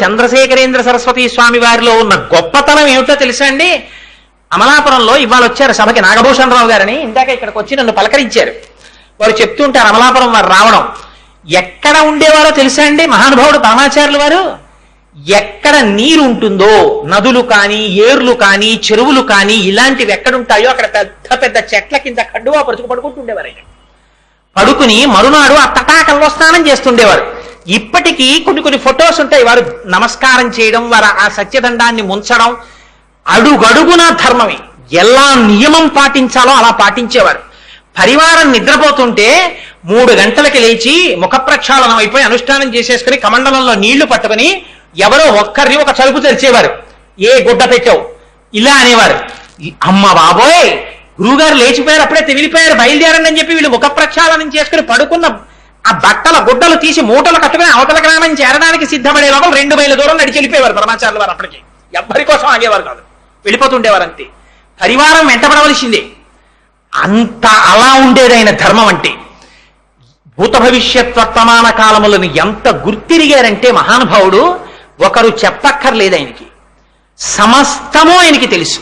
చంద్రశేఖరేంద్ర సరస్వతి స్వామి వారిలో ఉన్న గొప్పతనం ఏమిటో తెలుసా అండి? అమలాపురంలో ఇవాళ వచ్చారు సభకి నాగభూషణరావు గారని, ఇందాక ఇక్కడికి వచ్చి నన్ను పలకరించారు. వారు చెప్తుంటారు అమలాపురం వారు రావడం. ఎక్కడ ఉండేవారో తెలుసా అండి మహానుభావుడు పరమాచార్యులు వారు? ఎక్కడ నీరు ఉంటుందో, నదులు కానీ ఏర్లు కానీ చెరువులు కానీ ఇలాంటివి ఎక్కడుంటాయో అక్కడ పెద్ద పెద్ద చెట్ల కింద కడ్డువా పరుచుకు పడుకుంటుండేవారు. ఆయన పడుకుని మరునాడు ఆ తటాకంలో స్నానం చేస్తుండేవారు. ఇప్పటికీ కొన్ని ఫొటోస్ ఉంటాయి. వారు నమస్కారం చేయడం, వారు ఆ సత్యదండాన్ని ముంచడం అడుగడుగున ధర్మమే. ఎలా నియమం పాటించాలో అలా పాటించేవారు. పరివారం నిద్రపోతుంటే 3 గంటలకి లేచి ముఖ ప్రక్షాళనం అయిపోయి అనుష్ఠానం చేసేసుకుని కమండలంలో నీళ్లు పట్టుకుని ఎవరో ఒక్కరిని ఒక చలుపు తెరిచేవారు. ఏ గుడ్డ పెట్టావు ఇలా అనేవారు. అమ్మ బాబోయ్, గురువుగారు లేచిపోయారు, అప్పుడే తెగిలిపోయారు, బయలుదేరండి అని చెప్పి వీళ్ళు ముఖ ప్రక్షాళనం చేసుకుని పడుకున్న ఆ బట్టల గుడ్డలు తీసి మూటలు కట్టుకుని అవతల గ్రామం చేరడానికి సిద్ధపడే లోపల 2 మైళ్ళ దూరం నడిచి వెళ్ళిపోయేవారు పరమాచార్యుల వారు. అప్పటికి ఎవ్వరి కోసం ఆగేవారు కాదు, వెళ్ళిపోతుండేవారు అంతే. పరివారం వెంటబడవలసిందే. అంత అలా ఉండేదైన ధర్మం అంటే. భూత భవిష్యత్ వర్తమాన కాలములను ఎంత గుర్తిరిగారంటే మహానుభావుడు, ఒకరు చెప్పక్కర్లేదు ఆయనకి, సమస్తము ఆయనకి తెలుసు.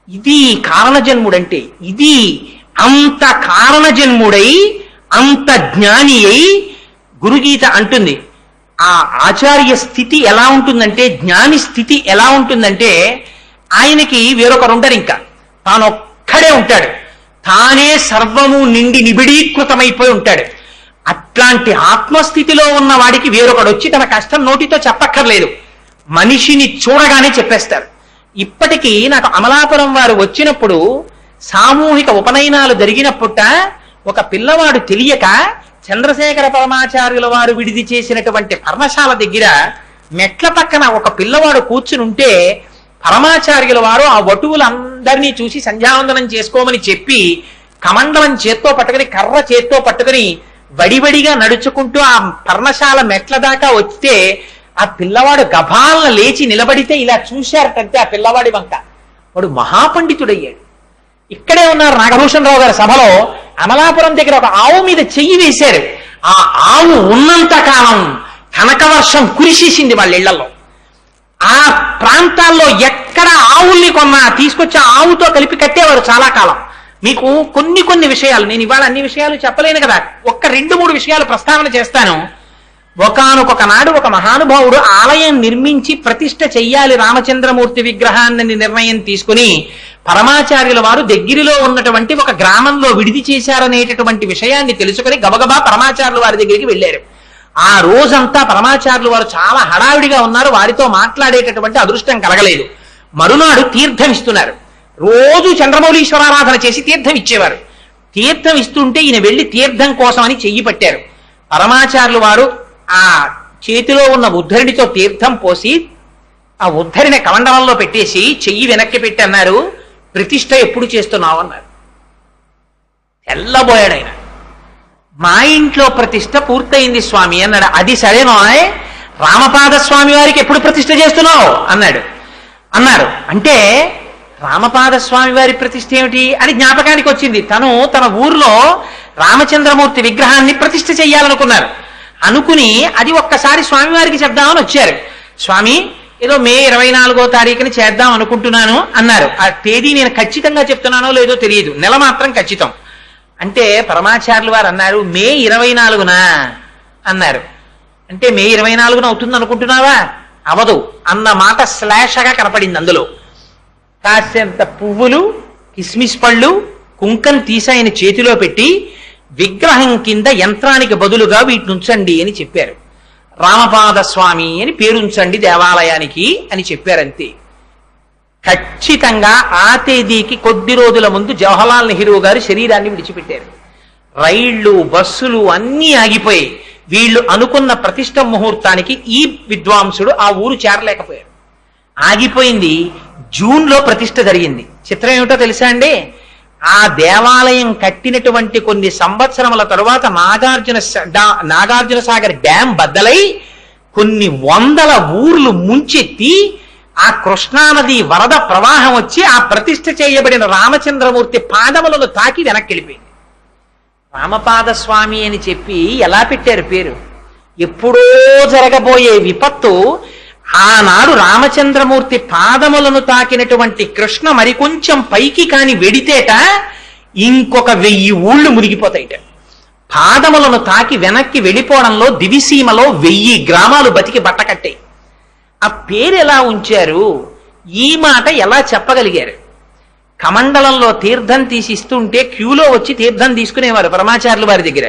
ఇది కారణజన్ముడంటే. ఇది అంత కారణజన్ముడై అంత జ్ఞాని అయి గురుగీత అంటుంది. ఆ ఆచార్య స్థితి ఎలా ఉంటుందంటే, జ్ఞాని స్థితి ఎలా ఉంటుందంటే, ఆయనకి వేరొకరు ఉండరు, ఇంకా తానొక్కడే ఉంటాడు, తానే సర్వము నిండి నిబిడీకృతమైపోయి ఉంటాడు. అట్లాంటి ఆత్మస్థితిలో ఉన్న వాడికి వేరొకడు వచ్చి తన కష్టం నోటితో చెప్పక్కర్లేదు, మనిషిని చూడగానే చెప్పేస్తారు. ఇప్పటికీ నాకు అమలాపురం వారు వచ్చినప్పుడు సామూహిక ఉపనయనాలు జరిగినప్పుట ఒక పిల్లవాడు తెలియక చంద్రశేఖర పరమాచార్యుల వారు విడిది చేసినటువంటి పర్ణశాల దగ్గర మెట్ల పక్కన ఒక పిల్లవాడు కూర్చుని ఉంటే పరమాచార్యుల వారు ఆ వటువులందరినీ చూసి సంధ్యావందనం చేసుకోమని చెప్పి కమండలం చేత్తో పట్టుకుని కర్ర చేత్తో పట్టుకుని వడివడిగా నడుచుకుంటూ ఆ పర్ణశాల మెట్ల దాకా వస్తే ఆ పిల్లవాడు గభాలను లేచి నిలబడితే ఇలా చూశారటంటే ఆ పిల్లవాడి వంక. వాడు మహాపండితుడయ్యాడు. ఇక్కడే ఉన్నారు నాగభూషణరావు గారి సభలో. అమలాపురం దగ్గర ఒక ఆవు మీద చెయ్యి వేశారు. ఆ ఆవు ఉన్నంత కాలం కనకవర్షం కురిసేసింది వాళ్ళ ఇళ్లలో. ఆ ప్రాంతాల్లో ఎక్కడ ఆవుల్ని కొన్నా తీసుకొచ్చి ఆవుతో కలిపి కట్టేవారు చాలా కాలం. మీకు కొన్ని విషయాలు, నేను ఇవాళ అన్ని విషయాలు చెప్పలేను కదా, 1-2-3 విషయాలు ప్రస్తావన చేస్తాను. ఒకానొక నాడు ఒక మహానుభావుడు ఆలయం నిర్మించి ప్రతిష్ఠ చెయ్యాలి రామచంద్రమూర్తి విగ్రహాన్ని నిర్ణయం తీసుకుని పరమాచార్యుల వారు దగ్గరలో ఉన్నటువంటి ఒక గ్రామంలో విడిది చేశారనేటటువంటి విషయాన్ని తెలుసుకుని గబగబా పరమాచార్యుల వారి దగ్గరికి వెళ్ళారు. ఆ రోజంతా పరమాచార్యులు వారు చాలా హడావిడిగా ఉన్నారు, వారితో మాట్లాడేటటువంటి అదృష్టం కలగలేదు. మరునాడు తీర్థం ఇస్తున్నారు. రోజు చంద్రమౌళీశ్వరారాధన చేసి తీర్థం ఇచ్చేవారు. తీర్థం ఇస్తుంటే ఈయన వెళ్లి తీర్థం కోసం అని చెయ్యి పట్టారు. పరమాచార్యులు వారు ఆ చేతిలో ఉన్న ఉద్ధరిణితో తీర్థం పోసి ఆ ఉద్ధరిని కమండలంలో పెట్టేసి చెయ్యి వెనక్కి పెట్టి అన్నారు, ప్రతిష్ఠ ఎప్పుడు చేస్తున్నావు అన్నారు. తెల్లబోయాడు ఆయన. మా ఇంట్లో ప్రతిష్ఠ పూర్తయింది స్వామి అన్నాడు. అది సరేనో, రామపాద స్వామి వారికి ఎప్పుడు ప్రతిష్ఠ చేస్తున్నావు అన్నారు. అంటే రామపాద స్వామి వారి ప్రతిష్ఠ ఏమిటి అని జ్ఞాపకానికి వచ్చింది. తన ఊర్లో రామచంద్రమూర్తి విగ్రహాన్ని ప్రతిష్ఠ చెయ్యాలనుకున్నారు. అనుకుని అది ఒక్కసారి స్వామివారికి చెప్దామని వచ్చారు. స్వామి, ఏదో మే 24వ తారీఖుని చేద్దాం అనుకుంటున్నాను అన్నారు. ఆ తేదీ నేను ఖచ్చితంగా చెప్తున్నానో లేదో తెలియదు, నెల మాత్రం ఖచ్చితం. అంటే పరమాచార్యులు వారు అన్నారు, మే 24న అన్నారు. అంటే మే 24న అవుతుంది అనుకుంటున్నావా? అవదు అన్న మాట శ్లేషగా కనపడింది. అందులో కాస్తంత పువ్వులు, కిస్మిస్ పళ్ళు, కుంకం తీసి ఆయన చేతిలో పెట్టి విగ్రహం కింద యంత్రానికి బదులుగా వీటిని ఉంచండి అని చెప్పారు. రామపాద స్వామి అని పేరుంచండి దేవాలయానికి అని చెప్పారంతే. ఖచ్చితంగా ఆ తేదీకి కొద్ది రోజుల ముందు జవహర్లాల్ నెహ్రూ గారు శరీరాన్ని విడిచిపెట్టారు. రైళ్లు, బస్సులు అన్నీ ఆగిపోయి వీళ్ళు అనుకున్న ప్రతిష్ఠ ముహూర్తానికి ఈ విద్వాంసుడు ఆ ఊరు చేరలేకపోయారు. ఆగిపోయింది. జూన్లో ప్రతిష్ఠ జరిగింది. చిత్రం ఏమిటో తెలుసా అండి? ఆ దేవాలయం కట్టినటువంటి కొన్ని సంవత్సరముల తరువాత నాగార్జున సాగర్ డ్యాం బద్దలై కొన్ని వందల ఊర్లు ముంచెత్తి ఆ కృష్ణానది వరద ప్రవాహం వచ్చి ఆ ప్రతిష్ఠ చేయబడిన రామచంద్రమూర్తి పాదములను తాకి వెనక్కి వెళ్ళిపోయింది. రామపాద స్వామి అని చెప్పి ఎలా పెట్టారు పేరు? ఎప్పుడో జరగబోయే విపత్తు ఆనాడు రామచంద్రమూర్తి పాదములను తాకినటువంటి కృష్ణ మరికొంచెం పైకి కాని వెడితేట ఇంకొక 1000 ఊళ్ళు మునిగిపోతాయిట. పాదములను తాకి వెనక్కి వెళ్ళిపోవడంలో దివిసీమలో 1000 గ్రామాలు బతికి బట్టకట్టాయి. ఆ పేరు ఎలా ఉంచారు, ఈ మాట ఎలా చెప్పగలిగారు? కమండలంలో తీర్థం తీసిస్తుంటే క్యూలో వచ్చి తీర్థం తీసుకునేవారు పరమాచార్యుల వారి దగ్గర.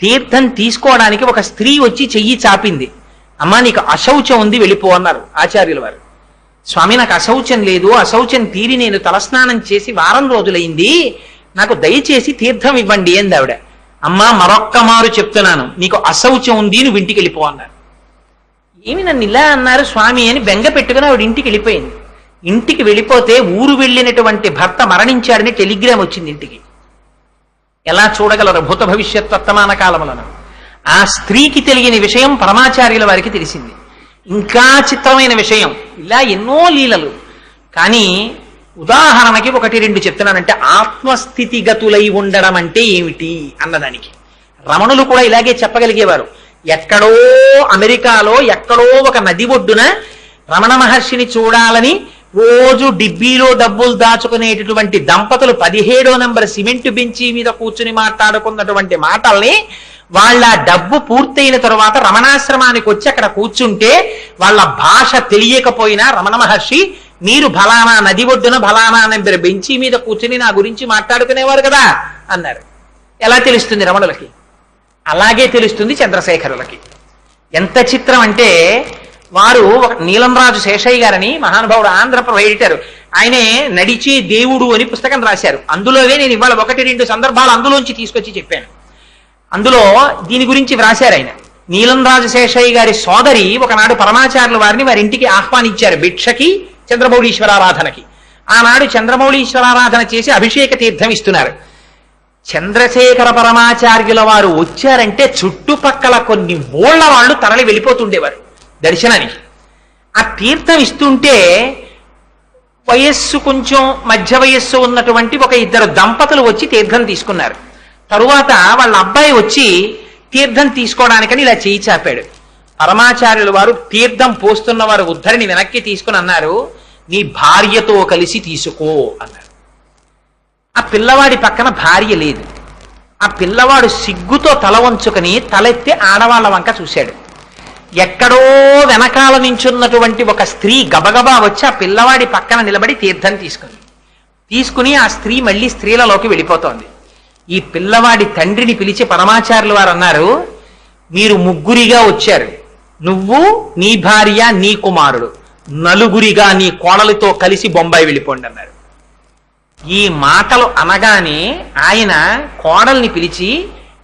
తీర్థం తీసుకోవడానికి ఒక స్త్రీ వచ్చి చెయ్యి చాపింది. అమ్మా, నీకు అశౌచం ఉంది, వెళ్ళిపో అన్నారు ఆచార్యుల వారు. స్వామి, నాకు అశౌచం లేదు, అశౌచం తీరి నేను తలస్నానం చేసి వారం రోజులైంది, నాకు దయచేసి తీర్థం ఇవ్వండి అంది ఆవిడ. అమ్మా, మరొక్క మారు చెప్తున్నాను, నీకు అశౌచం ఉంది, నువ్వు ఇంటికి వెళ్ళిపో అన్నారు. ఏమి నన్ను ఇలా అన్నారు స్వామి అని బెంగ పెట్టుకుని ఆవిడ ఇంటికి వెళ్ళిపోయింది. ఇంటికి వెళ్ళిపోతే ఊరు వెళ్ళినటువంటి భర్త మరణించాడని టెలిగ్రామ్ వచ్చింది ఇంటికి. ఎలా చూడగలరు భూత భవిష్యత్ వర్తమాన కాలములను? ఆ స్త్రీకి తెలియని విషయం పరమాచార్యుల వారికి తెలిసింది. ఇంకా చిత్రమైన విషయం, ఇలా ఎన్నో లీలలు. కానీ ఉదాహరణకి 1-2 చెప్తున్నానంటే, ఆత్మస్థితిగతులై ఉండడం అంటే ఏమిటి అన్నదానికి రమణులు కూడా ఇలాగే చెప్పగలిగేవారు. ఎక్కడో అమెరికాలో ఎక్కడో ఒక నది ఒడ్డున రమణ మహర్షిని చూడాలని రోజు డిబ్బీలో డబ్బులు దాచుకునేటటువంటి దంపతులు 17వ నంబర్ సిమెంట్ బెంచీ మీద కూర్చుని మాట్లాడుకున్నటువంటి మాటల్ని వాళ్ళ డబ్బు పూర్తయిన తరువాత రమణాశ్రమానికి వచ్చి అక్కడ కూర్చుంటే వాళ్ళ భాష తెలియకపోయినా రమణ మహర్షి, మీరు ఫలానా నది ఒడ్డున ఫలానా నంబర్ బెంచీ మీద కూర్చుని నా గురించి మాట్లాడుకునేవారు కదా అన్నారు. ఎలా తెలుస్తుంది రమణులకి? అలాగే తెలుస్తుంది చంద్రశేఖరులకి. ఎంత చిత్రం అంటే, వారు నీలంరాజు శేషయ్య గారని మహానుభావుడు, ఆంధ్రప్రభ ఎడిటర్, ఆయనే నడిచే దేవుడు అని పుస్తకం రాశారు. అందులోనే నేను ఇవాళ 1-2 సందర్భాలు అందులోంచి తీసుకొచ్చి చెప్పాను. అందులో దీని గురించి వ్రాశారు ఆయన. నీలంరాజు శేషయ్య గారి సోదరి ఒకనాడు పరమాచార్యుల వారిని వారి ఇంటికి ఆహ్వానించారు భిక్షకి, చంద్రమౌళీశ్వరారాధనకి. ఆనాడు చంద్రమౌళీశ్వరారాధన చేసి అభిషేక తీర్థం ఇస్తున్నారు. చంద్రశేఖర పరమాచార్యుల వారు వచ్చారంటే చుట్టుపక్కల కొన్ని ఊళ్ళ వాళ్ళు తరలి వెళ్ళిపోతుండేవారు దర్శనానికి. ఆ తీర్థం ఇస్తుంటే వయస్సు కొంచెం మధ్య వయస్సు ఉన్నటువంటి 1-2 దంపతులు వచ్చి తీర్థం తీసుకున్నారు. తరువాత వాళ్ళ అబ్బాయి వచ్చి తీర్థం తీసుకోవడానికని ఇలా చేయి చాపాడు. పరమాచార్యుల వారు తీర్థం పోస్తున్న వారు ఉద్ధరిని వెనక్కి తీసుకుని అన్నారు, నీ భార్యతో కలిసి తీసుకో అన్నారు. ఆ పిల్లవాడి పక్కన భార్య లేదు. ఆ పిల్లవాడు సిగ్గుతో తల వంచుకొని తలెత్తి ఆడవాళ్ల వంక చూశాడు. ఎక్కడో వెనకాల నించున్నటువంటి ఒక స్త్రీ గబగబా వచ్చి ఆ పిల్లవాడి పక్కన నిలబడి తీర్థం తీసుకుని ఆ స్త్రీ మళ్ళీ స్త్రీలలోకి వెళ్ళిపోతోంది. ఈ పిల్లవాడి తండ్రిని పిలిచి పరమాచార్యుల వారు అన్నారు, మీరు 3గురిగా వచ్చారు, నువ్వు, నీ భార్య, నీ కుమారుడు, 4గురిగా నీ కోడలితో కలిసి బొంబాయి వెళ్ళిపోండి అన్నారు. ఈ మాటలు అనగానే ఆయన కోడల్ని పిలిచి,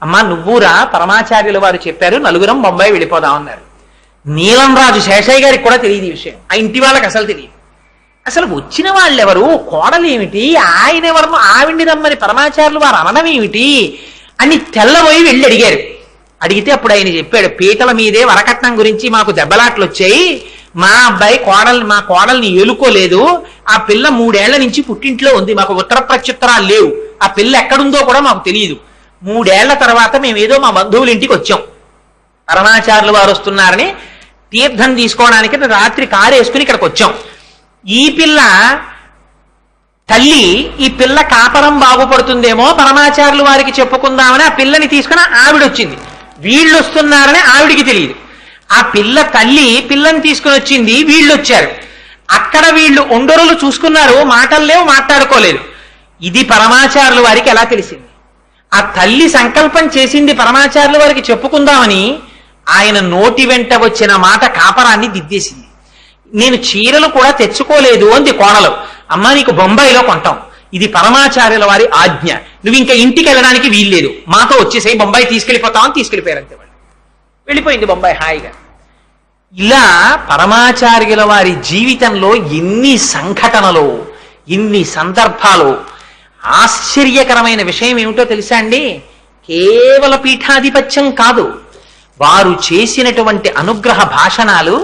అమ్మా నువ్వురా, పరమాచార్యుల వారు చెప్పారు 4గురం బొంబాయి వెళ్ళిపోదామన్నారు. నీలంరాజు శేషయ్య గారికి కూడా తెలియదు ఈ విషయం, ఆ ఇంటి వాళ్ళకి అసలు తెలియదు. అసలు వచ్చిన వాళ్ళెవరు, కోడలేమిటి, ఆయన ఎవరు, ఆవిడ్ని రమ్మని పరమాచార్యులు వారు అనడం ఏమిటి అని తెల్లబోయి వెళ్ళి అడిగారు. అడిగితే అప్పుడు ఆయన చెప్పాడు, పీటల మీదే వరకట్నం గురించి మాకు దెబ్బలాట్లు వచ్చాయి, మా అబ్బాయి మా కోడల్ని ఏలుకోలేదు, ఆ పిల్ల 3 ఏళ్ల నుంచి పుట్టింట్లో ఉంది, మాకు ఉత్తర ప్రత్యుత్తరాలు లేవు, ఆ పిల్ల ఎక్కడుందో కూడా మాకు తెలియదు. 3 ఏళ్ల తర్వాత మేమేదో మా బంధువుల ఇంటికి వచ్చాం, పరమాచార్యులు వారు వస్తున్నారని తీర్థం తీసుకోవడానికి రాత్రి కారు వేసుకుని ఇక్కడికి వచ్చాం. ఈ పిల్ల తల్లి, ఈ పిల్ల కాపరం బాగుపడుతుందేమో పరమాచార్యులు వారికి చెప్పుకుందామని ఆ పిల్లని తీసుకుని ఆవిడొచ్చింది, వీళ్ళు వస్తున్నారని ఆవిడికి తెలియదు. ఆ పిల్ల తల్లి పిల్లని తీసుకుని వచ్చింది, వీళ్ళు వచ్చారు. అక్కడ వీళ్ళు ఒండరులు చూసుకున్నారు, మాటలు లేవు, మాట్లాడుకోలేదు. ఇది పరమాచార్యుల వారికి ఎలా తెలిసింది? ఆ తల్లి సంకల్పం చేసింది పరమాచార్యుల వారికి చెప్పుకుందామని, ఆయన నోటి వెంట వచ్చిన మాట కాపరాన్ని దిద్దేసింది. నేను చీరలు కూడా తెచ్చుకోలేదు అంది కోడలు. అమ్మ నీకు బొంబాయిలో కొంటాం, ఇది పరమాచార్యుల వారి ఆజ్ఞ, నువ్వు ఇంకా ఇంటికి వెళ్ళడానికి వీల్లేదు, మాతో వచ్చేసాయి, బొంబాయి తీసుకెళ్ళిపోతామని తీసుకెళ్ళిపోయారు. అంతే, వాళ్ళు వెళ్ళిపోయింది బొంబాయి హాయిగా. ఇలా పరమాచార్యుల వారి జీవితంలో ఎన్ని సంఘటనలు, ఎన్ని సందర్భాలు. ఆశ్చర్యకరమైన విషయం ఏమిటో తెలుసా అండి? కేవల పీఠాధిపత్యం కాదు, వారు చేసినటువంటి అనుగ్రహ భాషణాలు,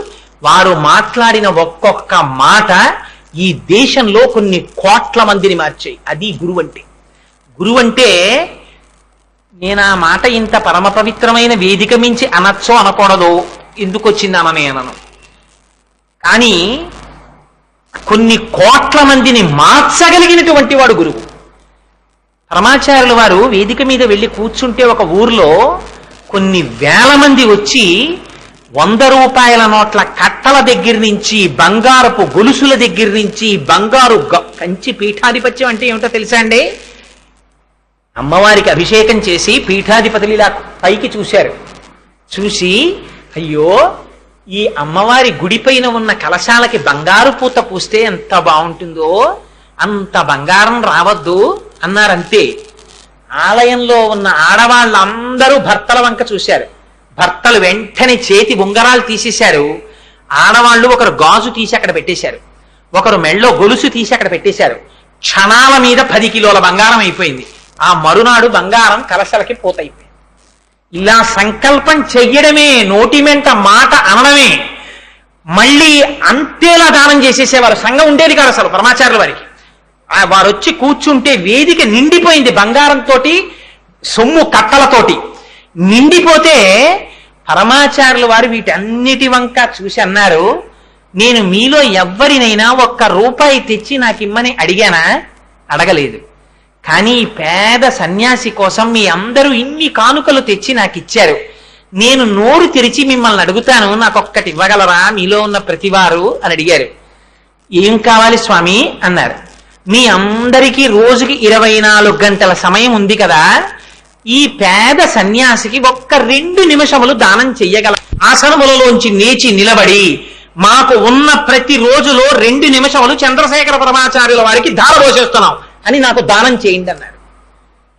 వారు మాట్లాడిన ఒక్కొక్క మాట ఈ దేశంలో కొన్ని కోట్ల మందిని మార్చాయి. అది గురువు అంటే. గురువు అంటే, నేను ఆ మాట ఇంత పరమ పవిత్రమైన వేదిక మించి అనొచ్చో అనకూడదో, ఎందుకు వచ్చింది అననే అనను. అని కొన్ని కోట్ల మందిని మార్చగలిగినటువంటి వాడు గురువు. పరమాచార్యుల వారు వేదిక మీద వెళ్ళి కూర్చుంటే ఒక ఊర్లో కొన్ని వేల మంది వచ్చి 100 రూపాయల నోట్ల కట్టల దగ్గర నుంచి, బంగారపు గొలుసుల దగ్గర నుంచి, బంగారు కంచి పీఠాధిపత్యం అంటే ఏమిటో తెలుసా అండి? అమ్మవారికి అభిషేకం చేసి పీఠాధిపతులు ఇలా పైకి చూశారు. చూసి, అయ్యో ఈ అమ్మవారి గుడిపైన ఉన్న కలశాలకి బంగారు పూత పూస్తే ఎంత బాగుంటుందో, అంత బంగారం రావద్దు అన్నారంతే. ఆలయంలో ఉన్న ఆడవాళ్ళందరూ భర్తల వంక చూశారు. భర్తలు వెంటనే చేతి ఉంగరాలు తీసేశారు. ఆడవాళ్ళు ఒకరు గాజు తీసి అక్కడ పెట్టేశారు, ఒకరు మెళ్ళో గొలుసు తీసి అక్కడ పెట్టేశారు. క్షణాల మీద 10 కిలోల బంగారం అయిపోయింది. ఆ మరునాడు బంగారం కలశలకి పోతైపోయింది. ఇలా సంకల్పం చెయ్యడమే, నోటి మెంట మాట అనడమే, మళ్ళీ అంతేలా దానం చేసేసేవారు. సంఘం ఉండేది కాదు అసలు పరమాచార్యుల వారికి. వారు వచ్చి కూర్చుంటే వేదిక నిండిపోయింది బంగారంతో, సొమ్ము కట్టలతోటి నిండిపోతే పరమాచార్యుల వారు వీటన్నిటి వంక చూసి అన్నారు, నేను మీలో ఎవ్వరినైనా 1 రూపాయి తెచ్చి నాకు ఇమ్మని అడిగానా? అడగలేదు. కానీ పేద సన్యాసి కోసం మీ అందరూ ఇన్ని కానుకలు తెచ్చి నాకు ఇచ్చారు. నేను నోరు తెరిచి మిమ్మల్ని అడుగుతాను, నాకు ఒక్కటి ఇవ్వగలరా మీలో ఉన్న ప్రతివారు అని అడిగారు. ఏం కావాలి స్వామి అన్నారు. మీ అందరికీ రోజుకి 24 గంటల సమయం ఉంది కదా, ఈ పేద సన్యాసికి 2 నిమిషములు దానం చెయ్యగల. ఆసనములలోంచి లేచి నిలబడి మాకు ఉన్న ప్రతి రోజులో 2 నిమిషములు చంద్రశేఖర పరమాచార్యుల వారికి ధారపోసేస్తున్నాం అని నాకు దానం చేయండి అన్నారు.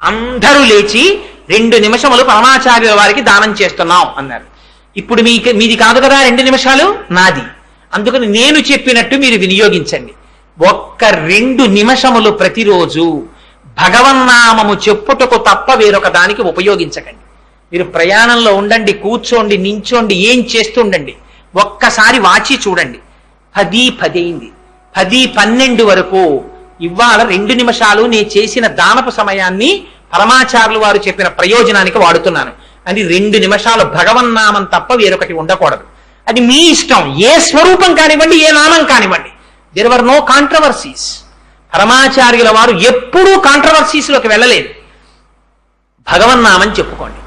అందరూ లేచి 2 నిమిషములు పరమాచార్యుల వారికి దానం చేస్తున్నాం అన్నారు. ఇప్పుడు మీది కాదు కదా 2 నిమిషాలు, నాది. అందుకని నేను చెప్పినట్టు మీరు వినియోగించండి. 2 నిమిషములు ప్రతిరోజు భగవన్నామము చెప్పుటకు తప్ప వేరొక దానికి ఉపయోగించకండి. మీరు ప్రయాణంలో ఉండండి, కూర్చోండి, నించోండి, ఏం చేస్తుండండి, ఒక్కసారి వాచి చూడండి. 10:10 అయింది. 10:12 వరకు ఇవాళ 2 నిమిషాలు నేను చేసిన దానపు సమయాన్ని పరమాచార్యులు వారు చెప్పిన ప్రయోజనానికి వాడుతున్నాను అని 2 నిమిషాలు భగవన్నామం తప్ప వేరొకటి ఉండకూడదు. అది మీ ఇష్టం, ఏ స్వరూపం కానివ్వండి, ఏ నామం కానివ్వండి. There were no controversies. పరమాచార్యుల వారు ఎప్పుడూ కాంట్రవర్సీస్లోకి వెళ్ళలేదు. భగవన్నామని చెప్పుకోండి.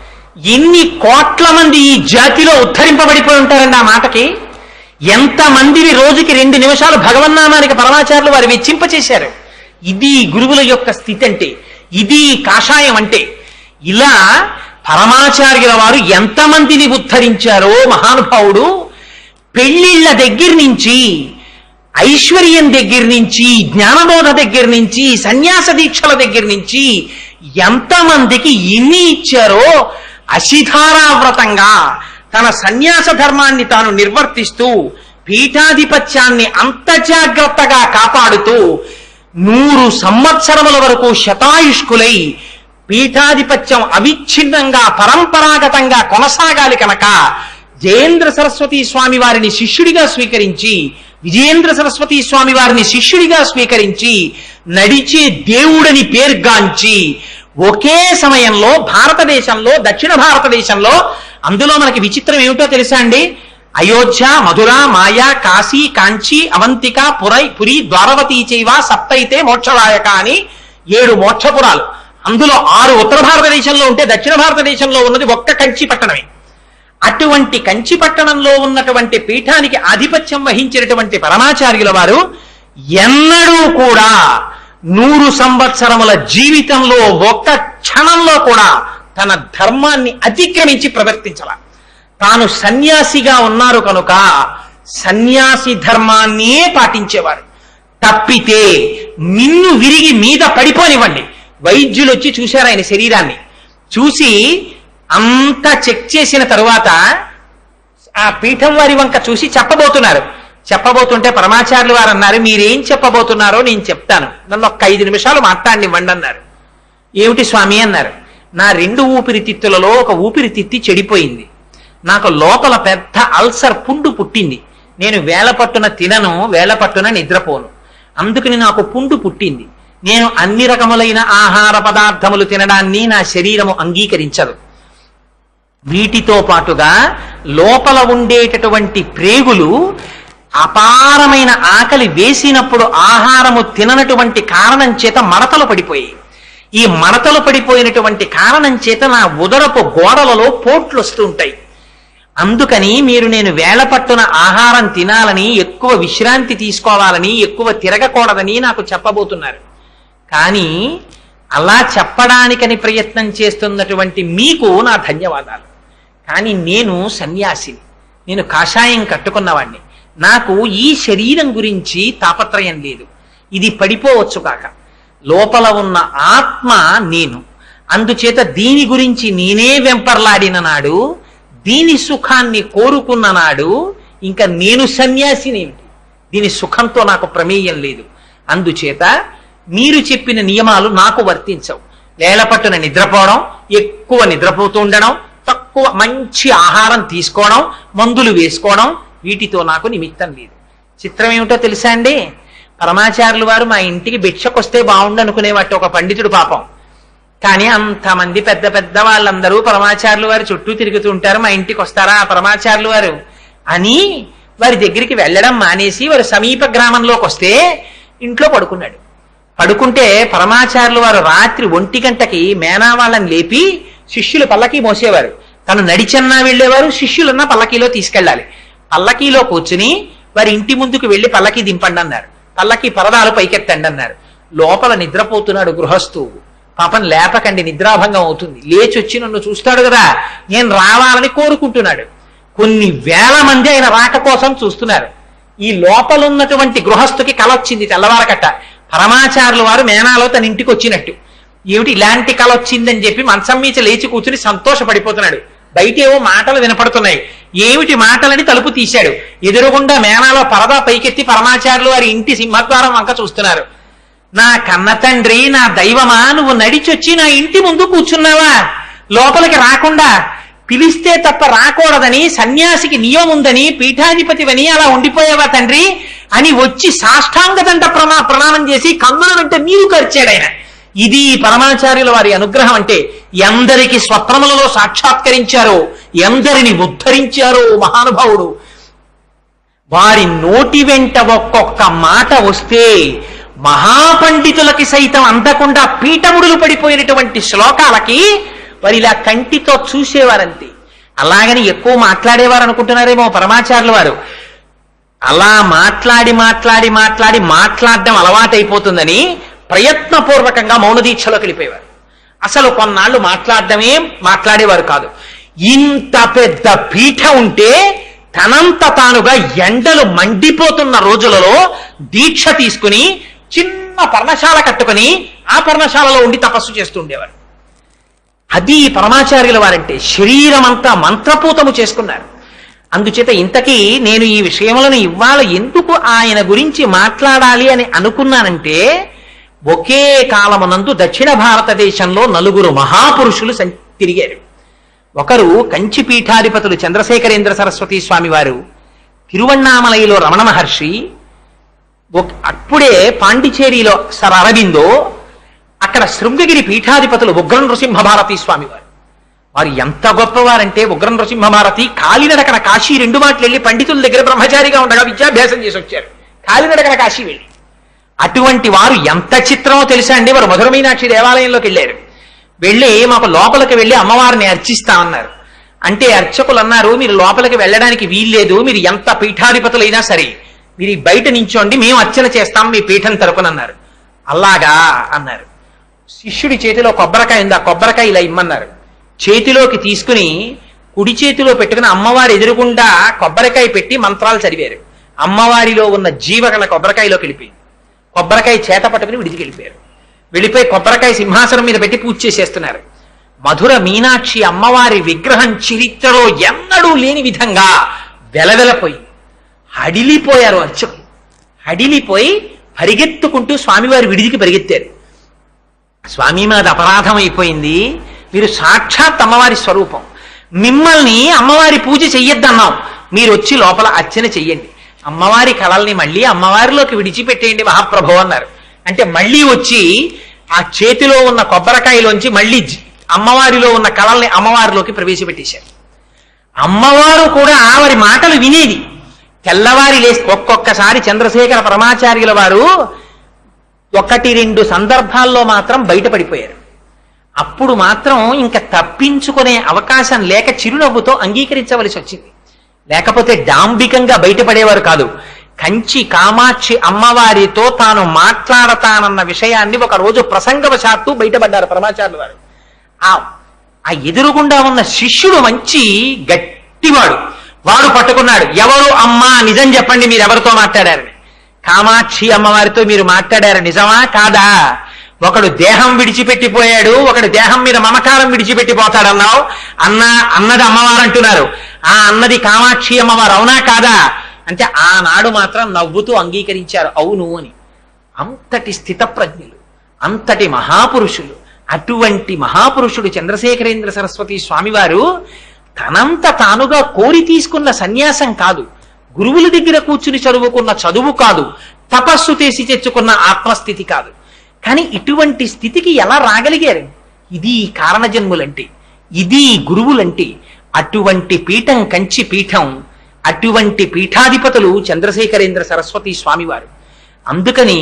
ఎన్ని కోట్ల మంది ఈ జాతిలో ఉద్ధరింపబడిపోయి ఉంటారండి ఆ మాటకి. ఎంతమందిని రోజుకి 2 నిమిషాలు భగవన్నామానికి పరమాచార్యులు వారు వెచ్చింపచేశారు. ఇది గురువుల యొక్క స్థితి అంటే, ఇది కాషాయం అంటే. ఇలా పరమాచార్యుల వారు ఎంతమందిని ఉద్ధరించారో మహానుభావుడు. పెళ్లిళ్ల దగ్గర నుంచి, ఐశ్వర్యం దగ్గర నుంచి, జ్ఞానబోధ దగ్గర నుంచి, సన్యాస దీక్షల దగ్గర నుంచి ఎంతమందికి ఇన్ని ఇచ్చారో అశిధారావ్రతంగా తన సన్యాస ధర్మాన్ని తాను నిర్వర్తిస్తూ పీఠాధిపత్యాన్ని అంత జాగ్రత్తగా కాపాడుతూ 100 సంవత్సరముల వరకు శతాయుష్కులై పీఠాధిపత్యం అవిచ్ఛిన్నంగా పరంపరాగతంగా కొనసాగాలి కనుక జయేంద్ర సరస్వతి స్వామి వారిని శిష్యుడిగా స్వీకరించి, విజయేంద్ర సరస్వతి స్వామి వారిని శిష్యుడిగా స్వీకరించి, నడిచే దేవుడని పేర్గాంచి ఒకే సమయంలో భారతదేశంలో, దక్షిణ భారతదేశంలో, అందులో మనకి విచిత్రం ఏమిటో తెలుసా అండి? అయోధ్య, మధుర, మాయా, కాశీ, కాంచి, అవంతిక, పురి, ద్వారవతీ చైవ సప్తైతే మోక్షదాయక అని 7 మోక్షపురాలు. అందులో 6 ఉత్తర భారతదేశంలో ఉంటే దక్షిణ భారతదేశంలో ఉన్నది ఒక్క కంచి పట్టణమే. అటువంటి కంచి పట్టణంలో ఉన్నటువంటి పీఠానికి ఆధిపత్యం వహించినటువంటి పరమాచార్యుల వారు ఎన్నడూ కూడా 100 సంవత్సరముల జీవితంలో ఒక్క క్షణంలో కూడా తన ధర్మాన్ని అతిక్రమించి ప్రవర్తించాల. తాను సన్యాసిగా ఉన్నారు కనుక సన్యాసి ధర్మాన్నే పాటించేవారు. తప్పితే నిన్ను విరిగి మీద పడిపోనివ్వండి. వైద్యులు వచ్చి చూశారు ఆయన శరీరాన్ని. చూసి అంతా చెక్ చేసిన తరువాత ఆ పీఠం వారి వంక చూసి చెప్పబోతుంటే పరమాచార్యులు వారు అన్నారు, మీరేం చెప్పబోతున్నారో నేను చెప్తాను, నన్ను ఒక్క 5 నిమిషాలు మాట్లాడినివ్వండి అన్నారు. ఏమిటి స్వామి అన్నారు. నా 2 ఊపిరితిత్తులలో ఒక ఊపిరితిత్తి చెడిపోయింది. నాకు లోపల పెద్ద అల్సర్ పుండు పుట్టింది. నేను వేళపట్టున తినను, వేళపట్టున నిద్రపోను. అందుకని నాకు పుండు పుట్టింది. నేను అన్ని రకములైన ఆహార పదార్థములు తినడాన్ని నా శరీరము అంగీకరించదు. వీటితో పాటుగా లోపల ఉండేటటువంటి ప్రేగులు అపారమైన ఆకలి వేసినప్పుడు ఆహారము తిననటువంటి కారణం చేత మడతలు పడిపోయాయి. ఈ మడతలు పడిపోయినటువంటి కారణం చేత నా ఉదరపు గోడలలో పోట్లు వస్తూ ఉంటాయి. అందుకని మీరు నేను వేళ పట్టున ఆహారం తినాలని, ఎక్కువ విశ్రాంతి తీసుకోవాలని, ఎక్కువ తిరగకూడదని నాకు చెప్పబోతున్నారు. కానీ అలా చెప్పడానికని ప్రయత్నం చేస్తున్నటువంటి మీకు నా ధన్యవాదాలు. కానీ నేను సన్యాసిని, నేను కాషాయం కట్టుకున్నవాణ్ణి. నాకు ఈ శరీరం గురించి తాపత్రయం లేదు. ఇది పడిపోవచ్చు కాక, లోపల ఉన్న ఆత్మ నేను. అందుచేత దీని గురించి నేనే వెంపర్లాడిన నాడు, దీని సుఖాన్ని కోరుకున్న నాడు ఇంకా నేను సన్యాసినేమిటి? దీని సుఖంతో నాకు ప్రమేయం లేదు. అందుచేత మీరు చెప్పిన నియమాలు నాకు వర్తించవు. వేళపట్టున నిద్రపోవడం, ఎక్కువ నిద్రపోతూ ఉండడం, తక్కువ మంచి ఆహారం తీసుకోవడం, మందులు వేసుకోవడం, వీటితో నాకు నిమిత్తం లేదు. చిత్రం ఏమిటో తెలుసా అండి? పరమాచార్యులు వారు మా ఇంటికి భిక్షకొస్తే బాగుండు అనుకునేవాటి ఒక పండితుడు పాపం. కానీ అంతమంది పెద్ద పెద్ద వాళ్ళందరూ పరమాచార్యులు వారు చుట్టూ తిరుగుతూ ఉంటారు, మా ఇంటికి వస్తారా ఆ పరమాచార్యులు వారు అని వారి దగ్గరికి వెళ్ళడం మానేసి వారు సమీప గ్రామంలోకి వస్తే ఇంట్లో పడుకున్నాడు. పడుకుంటే పరమాచార్యులు వారు రాత్రి 1 గంటకి మేనా వాళ్ళని లేపి శిష్యులు పల్లకీ మోసేవారు. తను నడిచన్నా వెళ్ళేవారు, శిష్యులన్నా పల్లకీలో తీసుకెళ్ళాలి. పల్లకీలో కూర్చుని వారి ఇంటి ముందుకు వెళ్ళి పల్లకీ దింపండి అన్నారు. పల్లకీ పరదాలు పైకెత్తండి అన్నారు. లోపల నిద్రపోతున్నాడు గృహస్థు. పాపం లేపకండి, నిద్రాభంగం అవుతుంది. లేచి వచ్చి నన్ను చూస్తాడు కదా, నేను రావాలని కోరుకుంటున్నాడు. కొన్ని వేల మంది ఆయన రాక కోసం చూస్తున్నారు. ఈ లోపల ఉన్నటువంటి గృహస్థుకి కల వచ్చింది తెల్లవారకట్ట. పరమాచార్యులు వారు మేనాలో తన ఇంటికి వచ్చినట్టు. ఏమిటి ఇలాంటి కల వచ్చిందని చెప్పి మంచం మీద లేచి కూర్చుని సంతోషపడిపోతున్నాడు. బయట ఏవో మాటలు వినపడుతున్నాయి. ఏమిటి మాటలని తలుపు తీశాడు. ఎదురుగుండా మేనాలో పరదా పైకెత్తి పరమాచార్యులు వారి ఇంటి సింహద్వారం వంక చూస్తున్నారు. నా కన్న తండ్రి, నా దైవమా, నువ్వు నడిచొచ్చి నా ఇంటి ముందు కూర్చున్నావా? లోపలికి రాకుండా పిలిస్తే తప్ప రాకూడదని సన్యాసికి నియమం ఉందని పీఠాధిపతివని అలా ఉండిపోయావా తండ్రి అని వచ్చి సాష్టాంగదండ ప్రణామం చేసి కన్నుల వెంట నీరు కరిచాడు ఆయన. ఇది పరమాచార్యుల వారి అనుగ్రహం అంటే. ఎందరికి స్వప్నములలో సాక్షాత్కరించారో, ఎందరిని ఉద్ధరించారో మహానుభావుడు. వారి నోటి వెంట ఒక్కొక్క మాట వస్తే మహాపండితులకి సైతం అందకుండా పీఠముడులు పడిపోయినటువంటి శ్లోకాలకి వారు ఇలా కంటితో చూసేవారంతే. అలాగని ఎక్కువ మాట్లాడేవారు అనుకుంటున్నారేమో పరమాచార్యుల వారు. అలా మాట్లాడడం అలవాటైపోతుందని ప్రయత్నపూర్వకంగా మౌన దీక్షలోకి వెళ్ళిపోయేవారు. అసలు కొన్నాళ్ళు మాట్లాడేవారు కాదు. ఇంత పెద్ద పీఠ ఉంటే తనంత తానుగా ఎండలు మండిపోతున్న రోజులలో దీక్ష తీసుకుని చిన్న పర్ణశాల కట్టుకుని ఆ పర్ణశాలలో ఉండి తపస్సు చేస్తూ ఉండేవారు. అది పరమాచార్యుల వారంటే. శరీరం అంతా మంత్రపూతము చేసుకున్నారు. అందుచేత ఇంతకీ నేను ఈ విషయములను ఇవాళ ఎందుకు ఆయన గురించి మాట్లాడాలి అని అనుకున్నానంటే, ఒకే కాలమునందు దక్షిణ భారతదేశంలో 4 మహాపురుషులు తిరిగారు. ఒకరు కంచి పీఠాధిపతులు చంద్రశేఖరేంద్ర సరస్వతి స్వామి వారు, తిరువణ్ణామలైలో రమణ మహర్షి, అప్పుడే పాండిచేరిలో సర్ అరవిందో, అక్కడ శృంగగిరి పీఠాధిపతులు ఉగ్ర నృసింహ భారతీ స్వామి వారు. వారు ఎంత గొప్పవారంటే, ఉగ్ర నృసింహ భారతి కాలినడకన కాశీ 2 మాటలు వెళ్ళి పండితుల దగ్గర బ్రహ్మచారిగా ఉండగా విద్యాభ్యాసం చేసి వచ్చారు. కాలినడకన కాశీ వెళ్ళి. అటువంటి వారు ఎంత చిత్రమో తెలుసా అండి. వారు మధుర మీనాక్షి దేవాలయంలోకి వెళ్ళారు. వెళ్ళి మాకు లోపలికి వెళ్ళి అమ్మవారిని అర్చిస్తామన్నారు. అంటే అర్చకులు అన్నారు, మీరు లోపలికి వెళ్ళడానికి వీల్లేదు, మీరు ఎంత పీఠాధిపతులైనా సరే మీరు బయట నించోండి, మేము అర్చన చేస్తాం మీ పీఠం తరపునన్నారు. అలాగా అన్నారు. శిష్యుడి చేతిలో కొబ్బరికాయ ఉంది, ఆ కొబ్బరికాయ ఇలా ఇమ్మన్నారు. చేతిలోకి తీసుకుని కుడి చేతిలో పెట్టుకుని అమ్మవారి ఎదురుగుండా కొబ్బరికాయ పెట్టి మంత్రాలు చదివారు. అమ్మవారిలో ఉన్న జీవగల కొబ్బరికాయలోకి వెళ్ళిపోయింది. కొబ్బరికాయ చేత పట్టుకుని విడిచికి వెళ్ళిపోయారు. వెళ్ళిపోయి కొబ్బరికాయ సింహాసనం మీద పెట్టి పూజ చేసేస్తున్నారు. మధుర మీనాక్షి అమ్మవారి విగ్రహం చరిత్రలో ఎన్నడూ లేని విధంగా వెలవెలపోయి హడిలిపోయారు అర్చకులు. హడిలిపోయి పరిగెత్తుకుంటూ స్వామివారి విడిదికి పరిగెత్తారు. స్వామి మీద అపరాధం అయిపోయింది, మీరు సాక్షాత్ అమ్మవారి స్వరూపం, మిమ్మల్ని అమ్మవారి పూజ చెయ్యొద్దన్నాం, మీరు వచ్చి లోపల అర్చన చెయ్యండి, అమ్మవారి కళల్ని మళ్ళీ అమ్మవారిలోకి విడిచిపెట్టేయండి మహాప్రభు అన్నారు. అంటే మళ్ళీ వచ్చి ఆ చేతిలో ఉన్న కొబ్బరికాయలోంచి మళ్ళీ అమ్మవారిలో ఉన్న కళల్ని అమ్మవారిలోకి ప్రవేశపెట్టేశారు. అమ్మవారు కూడా వారి మాటలు వినేది, తెల్లవారి లేసి ఒక్కొక్కసారి చంద్రశేఖర పరమాచార్యుల వారు 1-2 సందర్భాల్లో మాత్రం బయటపడిపోయారు. అప్పుడు మాత్రం ఇంకా తప్పించుకునే అవకాశం లేక చిరునవ్వుతో అంగీకరించవలసి వచ్చింది. లేకపోతే డాంబికంగా బయటపడేవారు కాదు. కంచి కామాక్షి అమ్మవారితో తాను మాట్లాడతానన్న విషయాన్ని ఒక రోజు ప్రసంగవశాత్తు బయటపడ్డారు పరమాచార్యుల వారు. ఆ ఎదురుగుండా ఉన్న శిష్యుడు మంచి గట్టివాడు. వాడు పట్టుకున్నాడు, ఎవరు అమ్మా నిజం చెప్పండి, మీరు ఎవరితో మాట్లాడారని. కామాక్షి అమ్మవారితో మీరు మాట్లాడారు, నిజమా కాదా? ఒకడు దేహం విడిచిపెట్టిపోయాడు, ఒకడు దేహం మీద మమకారం విడిచిపెట్టిపోతాడన్నావు. అన్నది అమ్మవారు అంటున్నారు. ఆ అన్నది కామాక్షి అమ్మవారు, అవునా కాదా అంటే ఆనాడు మాత్రం నవ్వుతూ అంగీకరించారు అవును అని. అంతటి స్థితప్రజ్ఞులు, అంతటి మహాపురుషులు. అటువంటి మహాపురుషుడు చంద్రశేఖరేంద్ర సరస్వతి స్వామివారు తనంత తానుగా కోరి తీసుకున్న సన్యాసం కాదు, గురువుల దగ్గర కూర్చుని చదువుకున్న చదువు కాదు, తపస్సు చేసి తెచ్చుకున్న ఆత్మస్థితి కాదు. కానీ ఇటువంటి స్థితికి ఎలా రాగలిగారు? ఇది కారణజన్ములంటే, ఇది గురువులంటే. అటువంటి పీఠం కంచి పీఠం, అటువంటి పీఠాధిపతులు చంద్రశేఖరేంద్ర సరస్వతి స్వామివారు. అందుకని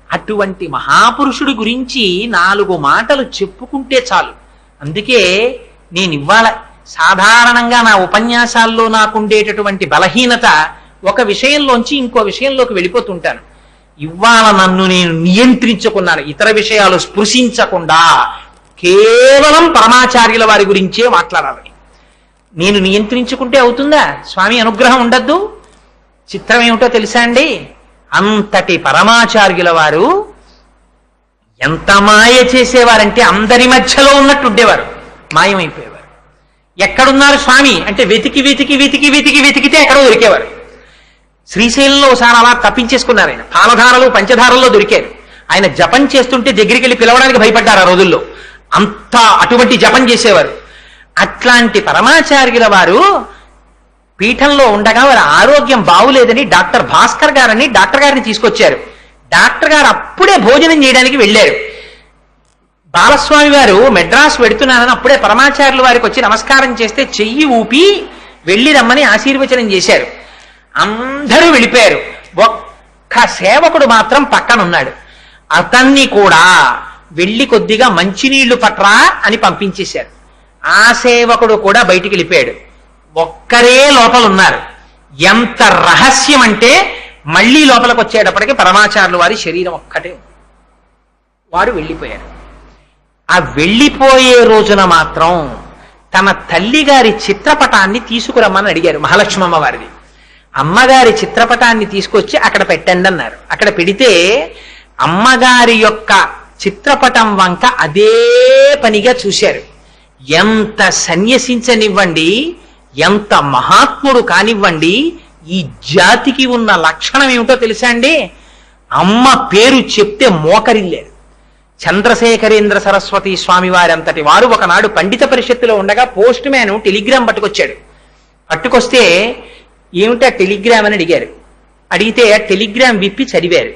అటువంటి మహాపురుషుడి గురించి 4 మాటలు చెప్పుకుంటే చాలు. అందుకే నేను ఇవాళ సాధారణంగా నా ఉపన్యాసాల్లో నాకుండేటటువంటి బలహీనత, ఒక విషయంలోంచి ఇంకో విషయంలోకి వెళ్ళిపోతుంటాను. ఇవాళ నన్ను నేను నియంత్రించుకున్నాను, ఇతర విషయాలు స్పృశించకుండా కేవలం పరమాచార్యుల వారి గురించే మాట్లాడాలని. నేను నియంత్రించుకుంటే అవుతుందా? స్వామి అనుగ్రహం ఉండద్దు. చిత్రం ఏమిటో తెలుసా అండి, అంతటి పరమాచార్యుల వారు ఎంత మాయ చేసేవారంటే అందరి మధ్యలో ఉన్నట్టు ఉండేవారు, మాయమైపోయేవారు. ఎక్కడున్నారు స్వామి అంటే వెతికి వెతికి వెతికి వెతికి వెతికితే ఎక్కడో దొరికేవారు. శ్రీశైలంలో ఒకసారి అలా తప్పించేసుకున్నారు. ఆయన పాలధారలు పంచధారల్లో దొరికారు. ఆయన జపం చేస్తుంటే దగ్గరికి వెళ్ళి పిలవడానికి భయపడ్డారు ఆ రోజుల్లో. అంత అటువంటి జపం చేసేవారు. అట్లాంటి పరమాచార్యుల వారు పీఠంలో ఉండగా వారి ఆరోగ్యం బాగులేదని డాక్టర్ భాస్కర్ గారని డాక్టర్ గారిని తీసుకొచ్చారు. డాక్టర్ గారు అప్పుడే భోజనం చేయడానికి వెళ్ళారు. బాలస్వామి వారు మెడ్రాస్ వెడుతున్నారని అప్పుడే పరమాచార్యుల వారికి వచ్చి నమస్కారం చేస్తే చెయ్యి ఊపి వెళ్ళి రమ్మని ఆశీర్వచనం చేశారు. అందరూ వెళ్ళిపోయారు. ఒక్క సేవకుడు మాత్రం పక్కనున్నాడు. అతన్ని కూడా వెళ్ళి కొద్దిగా మంచినీళ్లు పట్రా అని పంపించేశారు. ఆ సేవకుడు కూడా బయటికి వెళ్ళిపోయాడు. ఒక్కరే లోపల ఉన్నారు. ఎంత రహస్యం అంటే మళ్ళీ లోపలికి వచ్చేటప్పటికి పరమాచార్యుల వారి శరీరం ఒక్కటే ఉంది. వారు వెళ్ళిపోయారు. ఆ వెళ్ళిపోయే రోజున మాత్రం తన తల్లిగారి చిత్రపటాన్ని తీసుకురమ్మని అడిగారు, మహాలక్ష్మమ్మ వారిది. అమ్మగారి చిత్రపటాన్ని తీసుకొచ్చి అక్కడ పెట్టండి అన్నారు. అక్కడ పెడితే అమ్మగారి యొక్క చిత్రపటం వంక అదే పనిగా చూశారు. ఎంత సన్యసించనివ్వండి, ఎంత మహాత్ముడు కానివ్వండి, ఈ జాతికి ఉన్న లక్షణం ఏమిటో తెలుసా అండి? అమ్మ పేరు చెప్తే మోకరిల్లేరు. చంద్రశేఖరేంద్ర సరస్వతి స్వామి వారి అంతటి వారు ఒకనాడు పండిత పరిషత్తులో ఉండగా పోస్ట్ మ్యాన్ టెలిగ్రామ్ పట్టుకొచ్చాడు. పట్టుకొస్తే ఏమిటా టెలిగ్రామ్ అని అడిగారు. అడిగితే ఆ టెలిగ్రామ్ విప్పి చదివారు.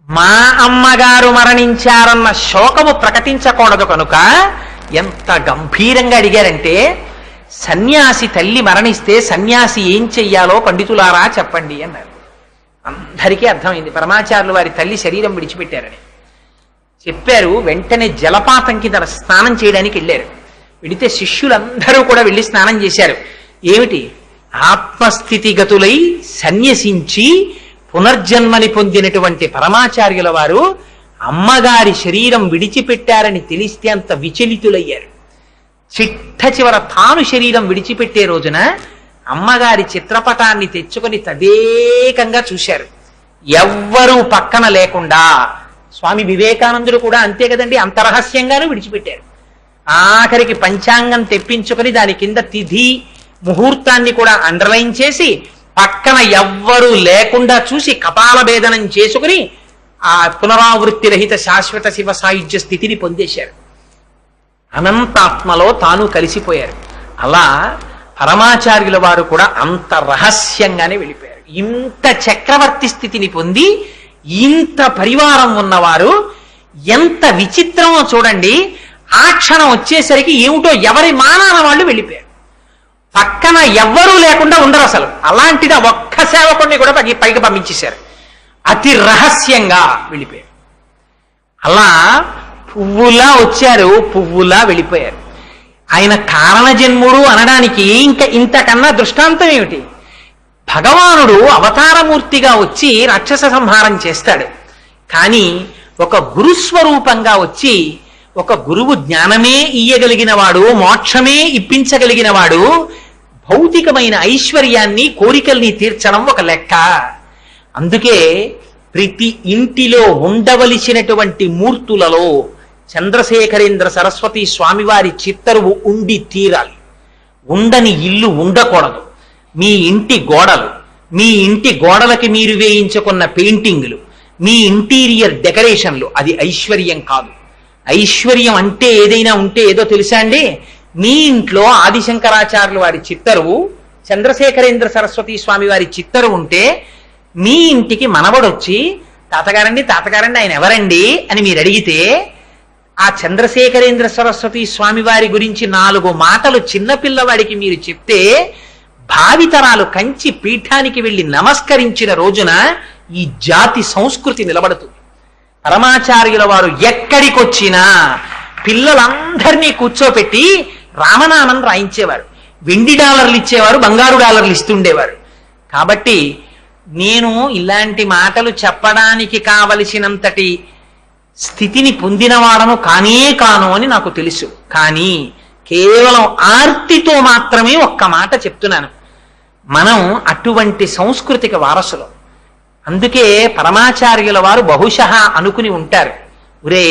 మా అమ్మగారు మరణించారన్న శోకము ప్రకటించకూడదు కనుక ఎంత గంభీరంగా అడిగారంటే, సన్యాసి తల్లి మరణిస్తే సన్యాసి ఏం చెయ్యాలో పండితులారా చెప్పండి అన్నారు. అందరికీ అర్థమైంది పరమాచార్యుల వారి తల్లి శరీరం విడిచిపెట్టారని. చెప్పారు. వెంటనే జలపాతం కింద స్నానం చేయడానికి వెళ్ళారు. వెళితే శిష్యులందరూ కూడా వెళ్ళి స్నానం చేశారు. ఏమిటి? ఆత్మస్థితిగతులై సన్యసించి పునర్జన్మని పొందినటువంటి పరమాచార్యుల వారు అమ్మగారి శరీరం విడిచిపెట్టారని తెలిస్తే అంత విచలితులయ్యారు. చిట్ట చివర తాను శరీరం విడిచిపెట్టే రోజున అమ్మగారి చిత్రపటాన్ని తెచ్చుకొని తదేకంగా చూశారు. ఎవ్వరూ పక్కన లేకుండా. స్వామి వివేకానందుడు కూడా అంతే కదండి, అంత రహస్యంగానూ విడిచిపెట్టారు. ఆఖరికి పంచాంగం తెప్పించుకొని దాని కింద తిథి ముహూర్తాన్ని కూడా అండర్లైన్ చేసి పక్కన ఎవ్వరూ లేకుండా చూసి కపాల భేదనం చేసుకుని ఆ పునరావృత్తి రహిత శాశ్వత శివ సాయుధ్య స్థితిని పొందేశారు. అనంతాత్మలో తాను కలిసిపోయారు. అలా పరమాచార్యుల వారు కూడా అంత రహస్యంగానే వెళ్ళిపోయారు. ఇంత చక్రవర్తి స్థితిని పొంది ఇంత పరివారం ఉన్నవారు ఎంత విచిత్రమో చూడండి. ఆ క్షణం వచ్చేసరికి ఏమిటో ఎవరి మానాన వాళ్ళు వెళ్ళిపోయారు. పక్కన ఎవ్వరూ లేకుండా ఉండరు అసలు. అలాంటిది ఒక్క సేవకుడిని కూడా పైకి పంపించేశారు. అతి రహస్యంగా వెళ్ళిపోయారు. అలా పువ్వులా వచ్చారు, పువ్వులా వెళ్ళిపోయారు. ఆయన కారణజన్ముడు అనడానికి ఇంకా ఇంతకన్నా దృష్టాంతం ఏమిటి? భగవానుడు అవతారమూర్తిగా వచ్చి రాక్షస సంహారం చేస్తాడు. కానీ ఒక గురుస్వరూపంగా వచ్చి, ఒక గురువు జ్ఞానమే ఇయ్యగలిగిన వాడు, మోక్షమే ఇప్పించగలిగిన వాడు, భౌతికమైన ఐశ్వర్యాన్ని కోరికల్ని తీర్చడం ఒక లెక్క. అందుకే ప్రతి ఇంటిలో ఉండవలసినటువంటి మూర్తులలో చంద్రశేఖరేంద్ర సరస్వతి స్వామివారి చిత్తరువు ఉండి తీరాలి. ఉండని ఇల్లు ఉండకూడదు. మీ ఇంటి గోడలు, మీ ఇంటి గోడలకి మీరు వేయించుకున్న పెయింటింగులు, మీ ఇంటీరియర్ డెకరేషన్లు, అది ఐశ్వర్యం కాదు. ఐశ్వర్యం అంటే ఏదైనా ఉంటే ఏదో తెలుసా అండి? మీ ఇంట్లో ఆదిశంకరాచార్యులు వారి చిత్తరువు, చంద్రశేఖరేంద్ర సరస్వతి స్వామి వారి చిత్తరువు ఉంటే మీ ఇంటికి మనవడొచ్చి తాతగారండి తాతగారండి ఆయన ఎవరండి అని మీరు అడిగితే, ఆ చంద్రశేఖరేంద్ర సరస్వతి స్వామి వారి గురించి 4 మాటలు చిన్నపిల్లవాడికి మీరు చెప్తే, భావితరాలు కంచి పీఠానికి వెళ్ళి నమస్కరించిన రోజున ఈ జాతి సంస్కృతి నిలబడుతుంది. పరమాచార్యుల వారు ఎక్కడికొచ్చినా పిల్లలందరినీ కూర్చోపెట్టి రామనామం రాయించేవారు. వెండి డాలర్లు ఇచ్చేవారు, బంగారు డాలర్లు ఇస్తుండేవారు. కాబట్టి నేను ఇలాంటి మాటలు చెప్పడానికి కావలసినంతటి స్థితిని పొందినవాడను కానే కాను అని నాకు తెలుసు. కానీ కేవలం ఆర్తితో మాత్రమే ఒక్క మాట చెప్తున్నాను. మనం అటువంటి సంస్కృతికి వారసులు. అందుకే పరమాచార్యుల వారు బహుశః అనుకుని ఉంటారు, ఒరే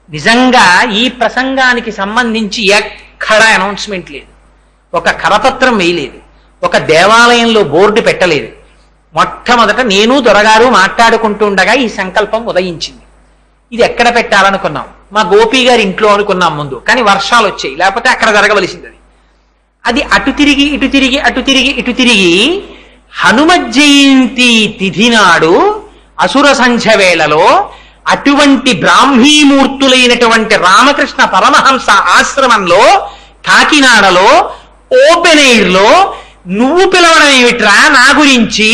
నిజంగా ఈ ప్రసంగానికి సంబంధించి ఎక్కడ అనౌన్స్మెంట్ లేదు, ఒక కరపత్రం వేయలేదు, ఒక దేవాలయంలో బోర్డు పెట్టలేదు. మొట్టమొదట నేను దొరగారు మాట్లాడుకుంటుండగా ఈ సంకల్పం ఉదయించింది. ఇది ఎక్కడ పెట్టాలనుకున్నాం? మా గోపి గారి ఇంట్లో అనుకున్నాం ముందు, కానీ వర్షాలు వచ్చాయి, లేకపోతే అక్కడ జరగవలసింది. అది అటు తిరిగి ఇటు తిరిగి అటు తిరిగి ఇటు తిరిగి హనుమ జయంతి తిథి నాడు అసుర సంధ్య వేళలో అటువంటి బ్రాహ్మీమూర్తులైనటువంటి రామకృష్ణ పరమహంస ఆశ్రమంలో కాకినాడలో ఓపెన్ ఎయిర్ లో నువ్వు పిలవడం ఏమిట్రా, నా గురించి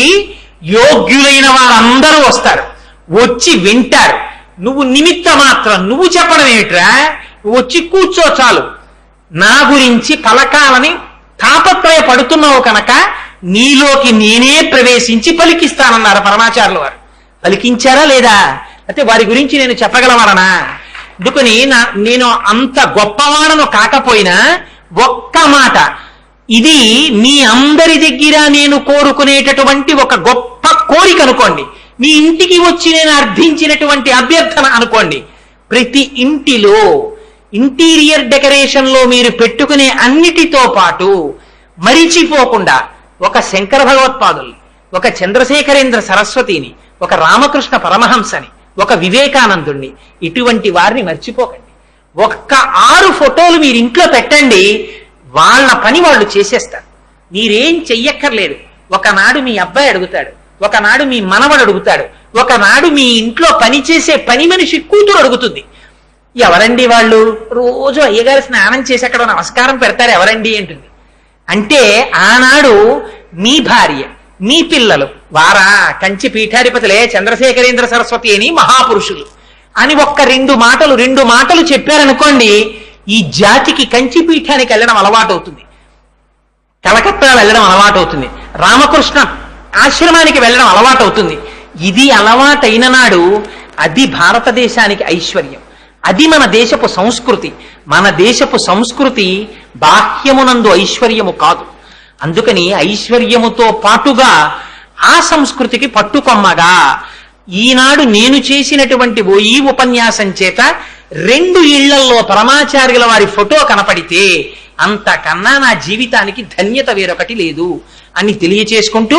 యోగ్యులైన వాళ్ళందరూ వస్తారు, వచ్చి వింటారు. నువ్వు నిమిత్త మాత్రం, నువ్వు చెప్పడం ఏమిట్రా, నువ్వు వచ్చి కూర్చో చాలు, నా గురించి పలకాలని తాపత్రయ పడుతున్నావు కనుక నీలోకి నేనే ప్రవేశించి పలికిస్తానన్నారు పరమాచార్యుల వారు. పలికించారా లేదా? అయితే వారి గురించి నేను చెప్పగలవాడనా? అందుకని నేను అంత గొప్పవాడను కాకపోయినా ఒక్క మాట, ఇది మీ అందరి దగ్గర నేను కోరుకునేటటువంటి ఒక గొప్ప కోరిక అనుకోండి, మీ ఇంటికి వచ్చి నేను అర్థించినటువంటి అభ్యర్థన అనుకోండి. ప్రతి ఇంటిలో ఇంటీరియర్ డెకరేషన్ లో మీరు పెట్టుకునే అన్నిటితో పాటు మరిచిపోకుండా ఒక శంకర భగవత్పాదుల్ని, ఒక చంద్రశేఖరేంద్ర సరస్వతిని, ఒక రామకృష్ణ పరమహంసని, ఒక వివేకానందుణ్ణి, ఇటువంటి వారిని మర్చిపోకండి. ఒక్క 6 ఫోటోలు మీరు ఇంట్లో పెట్టండి, వాళ్ళ పని వాళ్ళు చేసేస్తారు. మీరేం చెయ్యక్కర్లేదు. ఒకనాడు మీ అబ్బాయి అడుగుతాడు, ఒకనాడు మీ మనవడు అడుగుతాడు, ఒకనాడు మీ ఇంట్లో పనిచేసే పని మనిషి కూతురు అడుగుతుంది, ఎవరండి వాళ్ళు, రోజు అయ్యగారు స్నానం చేసి అక్కడ నమస్కారం పెడతారు, ఎవరండి అంటుంది. అంటే ఆనాడు మీ భార్య, మీ పిల్లలు వారా కంచి పీఠాధిపతులే చంద్రశేఖరేంద్ర సరస్వతి అని మహాపురుషులు అని ఒక్క 2 మాటలు చెప్పారనుకోండి, ఈ జాతికి కంచి పీఠానికి వెళ్ళడం అలవాటు అవుతుంది, కలకత్తా వెళ్ళడం అలవాటు అవుతుంది, రామకృష్ణ ఆశ్రమానికి వెళ్ళడం అలవాటు అవుతుంది. ఇది అలవాటైన నాడు అది భారతదేశానికి ఐశ్వర్యం, అది మన దేశపు సంస్కృతి. మన దేశపు సంస్కృతి బాహ్యమునందు ఐశ్వర్యము కాదు. అందుకని ఐశ్వర్యముతో పాటుగా ఆ సంస్కృతికి పట్టుకొమ్మగా ఈనాడు నేను చేసినటువంటి ఈ ఉపన్యాసం చేత 2 ఇళ్లల్లో పరమాచార్యుల వారి ఫోటో కనపడితే అంతకన్నా నా జీవితానికి ధన్యత వేరొకటి లేదు అని తెలియచేసుకుంటూ,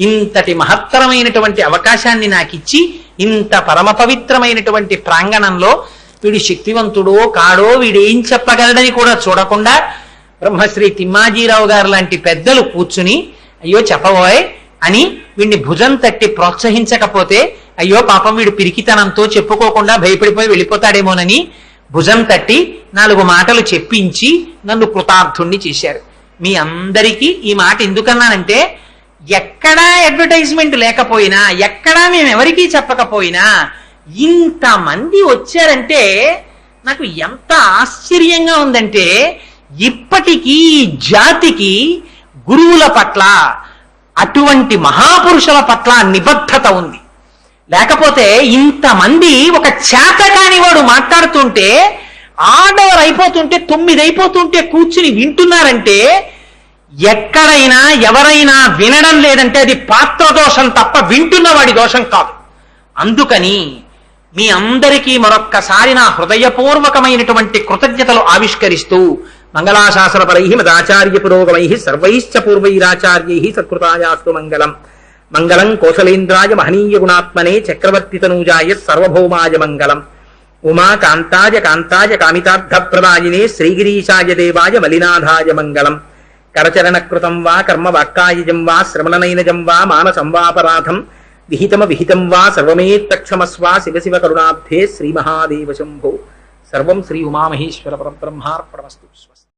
ఇంతటి మహత్తరమైనటువంటి అవకాశాన్ని నాకిచ్చి ఇంత పరమ పవిత్రమైనటువంటి ప్రాంగణంలో వీడు శక్తివంతుడో కాడో, వీడేం చెప్పగలడని కూడా చూడకుండా బ్రహ్మశ్రీ తిమ్మాజీరావు గారు లాంటి పెద్దలు కూర్చుని అయ్యో చెప్పబోయ్ అని వీడిని భుజం తట్టి ప్రోత్సహించకపోతే, అయ్యో పాపం వీడు పిరికితనంతో చెప్పుకోకుండా భయపడిపోయి వెళ్ళిపోతాడేమోనని భుజం తట్టి 4 మాటలు చెప్పించి నన్ను కృతార్థుణ్ణి చేశారు. మీ అందరికీ ఈ మాట ఎందుకన్నానంటే, ఎక్కడా అడ్వర్టైజ్మెంట్ లేకపోయినా, ఎక్కడా మేము ఎవరికీ చెప్పకపోయినా ఇంతమంది వచ్చారంటే నాకు ఎంత ఆశ్చర్యంగా ఉందంటే, ఇప్పటికీ జాతికి గురువుల పట్ల, అటువంటి మహాపురుషుల పట్ల నిబద్ధత ఉంది. లేకపోతే ఇంతమంది ఒక చేతకాని వాడు మాట్లాడుతుంటే, ఆర్డర్ అయిపోతుంటే 9 అయిపోతుంటే కూర్చుని వింటున్నారంటే, ఎక్కడైనా ఎవరైనా వినడం లేదంటే అది పాత్ర దోషం తప్ప వింటున్న వాడి దోషం కాదు. అందుకని మీ అందరికీ మరొక్కసారి నా హృదయపూర్వకమైనటువంటి కృతజ్ఞతలు ఆవిష్కరిస్తూ, మంగళాశాసనపరై మదాచార్య పురోగమై సర్వైశ్చ పూర్వైరాచార్యై సత్కృతాయాస్తు మంగళం. మంగళం కోసలేంద్రాయ మహనీయ గుణాత్మనే చక్రవర్తి తనూజాయ సర్వభౌమాయ మంగళం. ఉమాకాంతాయ కాంతాయ కామితార్థప్రదాయినే శ్రీగిరీశాయ దేవాయ మలినాథాయ మంగళం. కరచరణకృతం వా కర్మ వాక్కాయజం వా శ్రవణనైనజం వా మానసం వాపరాధం విహితం వా సర్వమేత్తక్షమస్వ శివ శివ కరుణాబ్ధే శ్రీమహాదేవ శంభో. సర్వం శ్రీ ఉమామహేశ్వర పరబ్రహ్మార్పణమస్తు. స్వస్తి.